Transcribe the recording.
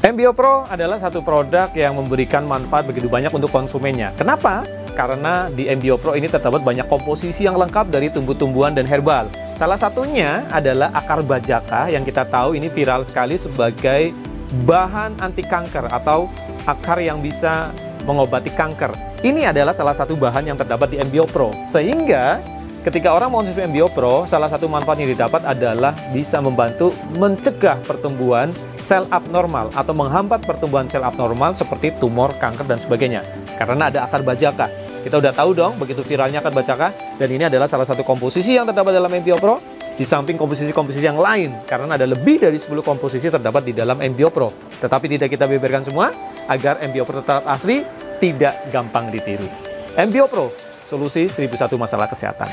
MBO Pro adalah satu produk yang memberikan manfaat begitu banyak untuk konsumennya. Kenapa? Karena di MBO Pro ini terdapat banyak komposisi yang lengkap dari tumbuh-tumbuhan dan herbal. Salah satunya adalah akar bajaka yang kita tahu ini viral sekali sebagai bahan anti kanker atau akar yang bisa mengobati kanker. Ini adalah salah satu bahan yang terdapat di MBO Pro. Sehingga ketika orang mengonsumsi MBO Pro, salah satu manfaat yang didapat adalah bisa membantu mencegah pertumbuhan sel abnormal atau menghambat pertumbuhan sel abnormal seperti tumor, kanker, dan sebagainya. Karena ada akar bajaka. Kita udah tahu dong begitu viralnya akar bajaka, dan ini adalah salah satu komposisi yang terdapat dalam MBO Pro di samping komposisi-komposisi yang lain, karena ada lebih dari 10 komposisi terdapat di dalam MBO Pro. Tetapi tidak kita beberkan semua agar MBO Pro tetap asli, tidak gampang ditiru. MBO Pro, solusi 1001 masalah kesehatan.